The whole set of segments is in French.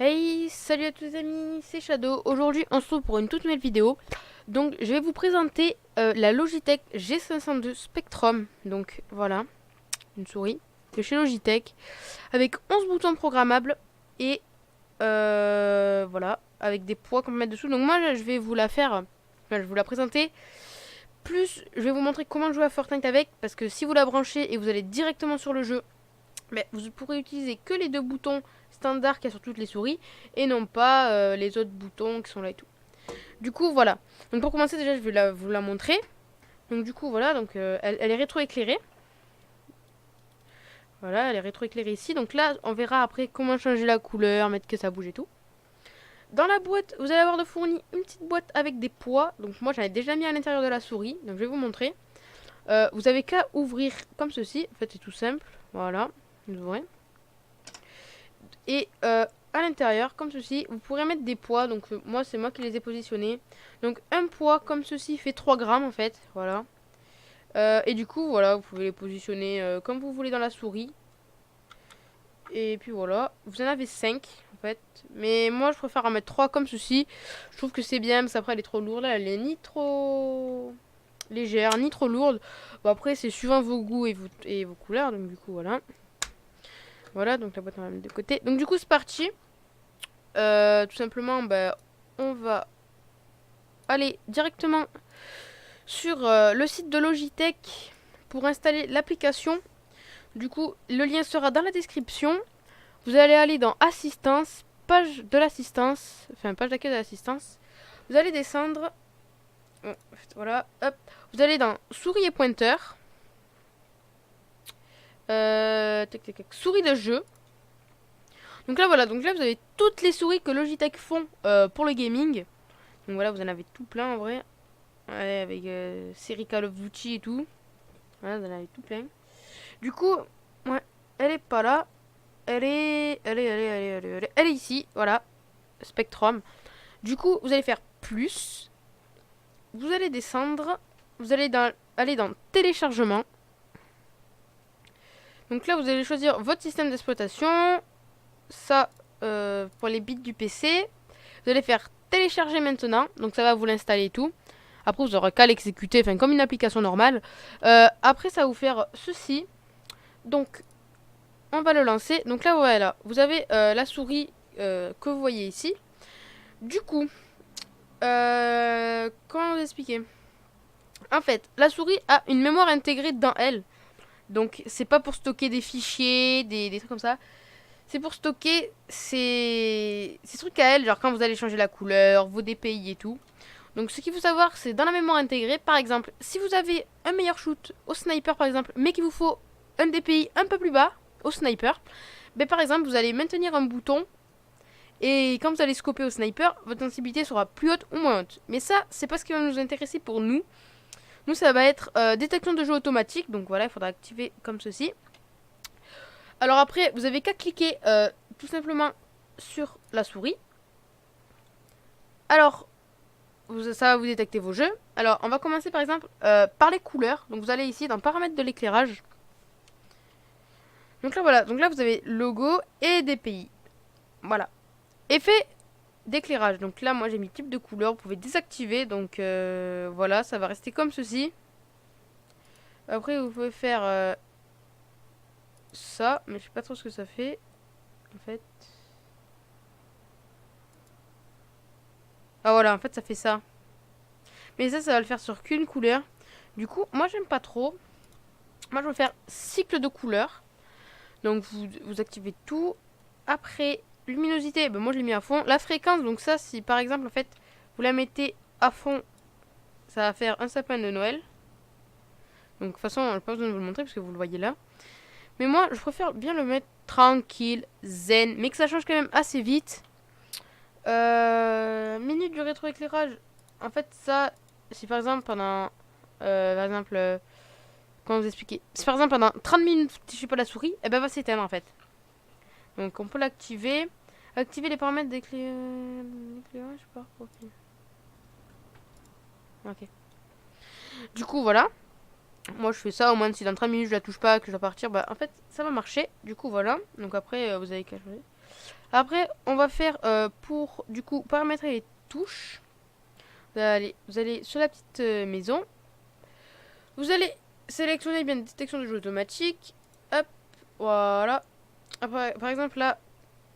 Hey, salut à tous les amis, c'est Shadow. Aujourd'hui, on se retrouve pour une toute nouvelle vidéo. Donc, je vais vous présenter la Logitech G502 Spectrum. Donc, voilà, une souris de chez Logitech avec 11 boutons programmables et voilà, avec des poids qu'on peut mettre dessous. Donc, moi, je vais vous la faire, je vais vous la présenter. Plus, je vais vous montrer comment jouer à Fortnite avec, parce que si vous la branchez et vous allez directement sur le jeu, mais vous pourrez utiliser que les deux boutons standards qu'il y a sur toutes les souris et non pas les autres boutons qui sont là et tout. Du coup, voilà. Donc pour commencer, déjà, je vais vous la montrer. Donc du coup, voilà, donc elle est rétroéclairée. Voilà, elle est rétroéclairée ici. Donc là, on verra après comment changer la couleur, mettre que ça bouge et tout. Dans la boîte, vous allez avoir de fourni une petite boîte avec des poids. Donc moi, j'en ai déjà mis à l'intérieur de la souris. Donc je vais vous montrer. Vous avez qu'à ouvrir comme ceci. En fait, c'est tout simple. Voilà, vous ouvrez. Et à l'intérieur, comme ceci, vous pourrez mettre des poids. Donc moi, c'est moi qui les ai positionnés. Donc un poids comme ceci fait 3 grammes en fait. Voilà. Et du coup, voilà, vous pouvez les positionner comme vous voulez dans la souris. Et puis voilà, vous en avez 5 en fait. Mais moi, je préfère en mettre 3 comme ceci. Je trouve que c'est bien, parce qu'après, elle est trop lourde. Là, elle est ni trop légère, ni trop lourde. Bon, après, c'est suivant vos goûts et vos couleurs. Donc du coup, voilà. Voilà, donc la boîte, on va mettre de côté. Donc du coup, c'est parti. Tout simplement, bah, on va aller directement sur le site de Logitech pour installer l'application. Du coup, le lien sera dans la description. Vous allez aller dans Assistance, page de l'assistance, enfin page d'accueil de l'assistance. Vous allez descendre, voilà, hop. Vous allez dans souris et pointeur, souris de jeu. Donc là, voilà, donc là vous avez toutes les souris que Logitech font pour le gaming. Donc voilà, vous en avez tout plein en vrai. Ouais, avec série Call of Duty et tout. Voilà, vous en avez tout plein. Du coup, ouais, elle est pas là. Elle est ici. Voilà, Spectrum. Du coup, vous allez faire plus. Vous allez descendre. Vous allez aller dans téléchargement. Donc là, vous allez choisir votre système d'exploitation. Ça, pour les bits du PC. Vous allez faire télécharger maintenant. Donc ça va vous l'installer et tout. Après, vous aurez qu'à l'exécuter, enfin comme une application normale. Après, ça va vous faire ceci. Donc, on va le lancer. Donc là, voilà, vous avez la souris que vous voyez ici. Du coup, comment vous expliquer? En fait, la souris a une mémoire intégrée dans elle. Donc, c'est pas pour stocker des fichiers, des trucs comme ça. C'est pour stocker ces trucs à elle, genre quand vous allez changer la couleur, vos DPI et tout. Donc ce qu'il faut savoir, c'est dans la mémoire intégrée, par exemple, si vous avez un meilleur shoot au sniper par exemple, mais qu'il vous faut un DPI un peu plus bas au sniper, ben par exemple, vous allez maintenir un bouton et quand vous allez scoper au sniper, votre sensibilité sera plus haute ou moins haute. Mais ça, c'est pas ce qui va nous intéresser pour nous. Nous, ça va être détection de jeu automatique, donc voilà, il faudra activer comme ceci. Alors après, vous avez qu'à cliquer tout simplement sur la souris. Alors, ça va vous détecter vos jeux. Alors, on va commencer par exemple par les couleurs. Donc, vous allez ici dans paramètres de l'éclairage. Donc là, voilà. Donc là, vous avez logo et DPI. Voilà. Effet d'éclairage. Donc là, moi, j'ai mis type de couleur. Vous pouvez désactiver. Donc voilà, ça va rester comme ceci. Après, vous pouvez faire ça. Mais je sais pas trop ce que ça fait. En fait. Ah voilà, en fait, ça fait ça. Mais ça va le faire sur qu'une couleur. Du coup, moi, j'aime pas trop. Moi, je vais faire cycle de couleurs. Donc, vous activez tout. Après, luminosité, ben moi, je l'ai mis à fond. La fréquence, donc ça, si par exemple, en fait, vous la mettez à fond, ça va faire un sapin de Noël. Donc, de toute façon, je n'ai pas besoin de vous le montrer parce que vous le voyez là. Mais moi, je préfère bien le mettre tranquille, zen, mais que ça change quand même assez vite. Minute du rétroéclairage. En fait, ça, si par exemple, pendant... par exemple... comment vous expliquer? Si par exemple, pendant 30 minutes, je suis pas la souris, et ben, elle va s'éteindre en fait. Donc, on peut l'activer. Activer les paramètres d'éclairage par profil. Ok. Du coup, voilà. Moi, je fais ça. Au moins, si dans 30 minutes, je la touche pas, que je dois partir, bah, en fait, ça va marcher. Du coup, voilà. Donc, après, vous avez qu'à changer. Après, on va faire pour du coup paramétrer les touches. Vous allez sur la petite maison. Vous allez sélectionner bien détection de jeu automatique. Hop, voilà. Après, par exemple là,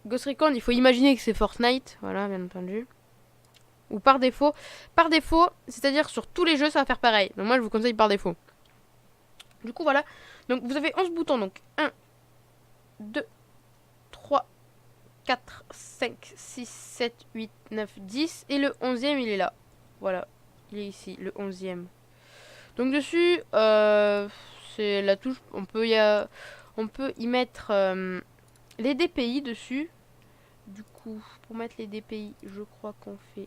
Ghost Recon, il faut imaginer que c'est Fortnite, voilà, bien entendu. Ou par défaut. Par défaut, c'est-à-dire sur tous les jeux, ça va faire pareil. Donc moi, je vous conseille par défaut. Du coup, voilà. Donc vous avez 11 boutons. Donc 1, 2, 3, 4, 5, 6, 7, 8, 9, 10. Et le 11e, il est là. Voilà. Il est ici, le 11e. Donc dessus, c'est la touche. On peut y mettre les DPI dessus. Du coup, pour mettre les DPI, je crois qu'on fait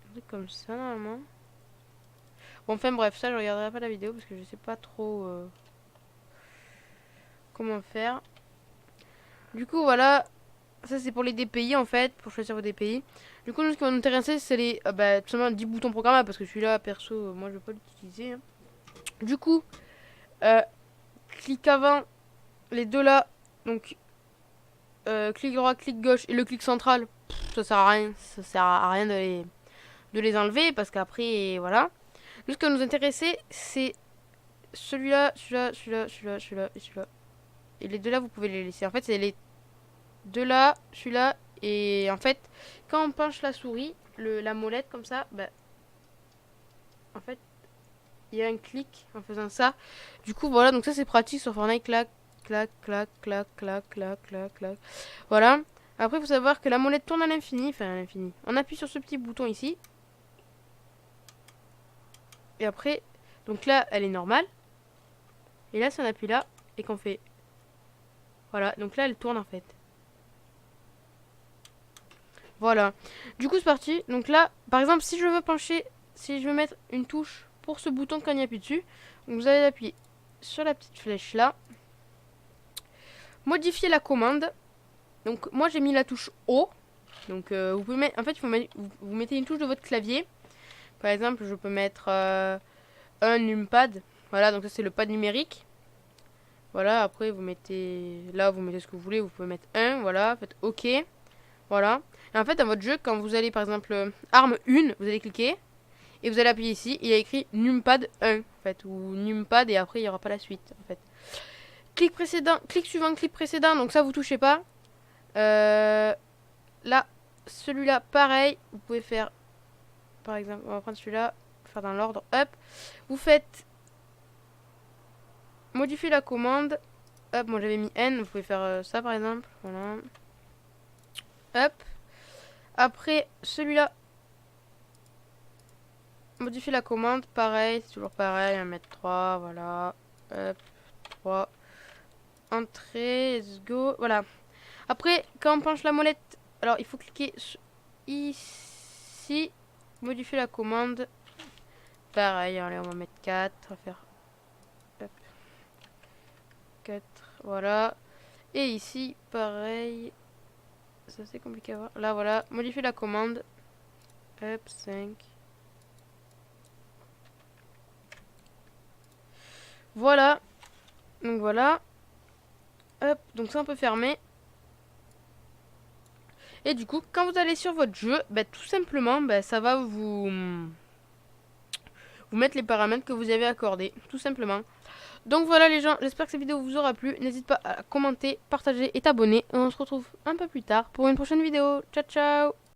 un truc comme ça normalement. Bon, enfin bref, ça je regarderai pas la vidéo parce que je sais pas trop comment faire. Du coup, voilà. Ça c'est pour les DPI en fait, pour choisir vos DPI. Du coup, nous ce qui va nous intéresser, c'est les tout simplement 10 boutons programmables parce que celui-là, perso, moi je vais pas l'utiliser. Hein. Du coup, clic avant, les deux là, donc clic droit, clic gauche et le clic central, ça sert à rien. Ça sert à rien de les enlever parce qu'après, voilà. Nous, ce qui va nous intéresser, c'est celui-là, celui-là, celui-là, celui-là, celui-là et celui-là. Et les deux là, vous pouvez les laisser. En fait, c'est les deux là, celui-là. Et en fait, quand on penche la souris, la molette comme ça, en fait, il y a un clic en faisant ça. Du coup, voilà, donc ça c'est pratique sur Fortnite. Clac, clac, clac, clac, clac, clac, clac, clac. Voilà. Après, il faut savoir que la molette tourne à l'infini. Enfin, à l'infini. On appuie sur ce petit bouton ici. Et après, donc là, elle est normale. Et là, si on appuie là et qu'on fait... Voilà, donc là, elle tourne en fait. Voilà. Du coup, c'est parti. Donc là, par exemple, si je veux pencher, si je veux mettre une touche pour ce bouton quand on y appuie dessus, donc vous allez appuyer sur la petite flèche là. Modifier la commande. Donc moi, j'ai mis la touche O. Donc vous pouvez mettre... En fait, vous mettez une touche de votre clavier. Par exemple, je peux mettre un numpad. Voilà, donc ça c'est le pad numérique. Voilà, après vous mettez... Là, vous mettez ce que vous voulez. Vous pouvez mettre 1, voilà, faites OK. Voilà. Et en fait, dans votre jeu, quand vous allez, par exemple, arme 1, vous allez cliquer. Et vous allez appuyer ici. Il y a écrit numpad 1, en fait. Ou numpad et après, il n'y aura pas la suite, en fait. Clic précédent, clic suivant, clic précédent. Donc ça, vous touchez pas. Là, celui-là, pareil. Vous pouvez faire... Par exemple, on va prendre celui-là. Faire dans l'ordre. Hop. Vous faites... Modifier la commande. Hop, moi j'avais mis N. Vous pouvez faire ça, par exemple. Voilà. Hop. Après, celui-là. Modifier la commande. Pareil, c'est toujours pareil. On va mettre 3. Voilà. Hop. 3. Entrée. Let's go. Voilà. Après, quand on penche la molette. Alors, il faut cliquer ici. Modifier la commande. Pareil, allez, on va mettre 4. On va faire 4, voilà. Et ici, pareil. Ça c'est compliqué à voir. Là, voilà. Modifier la commande. Hop, 5. Voilà. Donc voilà. Hop, donc ça on peut fermer. Et du coup, quand vous allez sur votre jeu, tout simplement, ça va vous mettre les paramètres que vous avez accordés. Tout simplement. Donc voilà les gens, j'espère que cette vidéo vous aura plu. N'hésitez pas à commenter, partager et t'abonner. On se retrouve un peu plus tard pour une prochaine vidéo. Ciao ciao.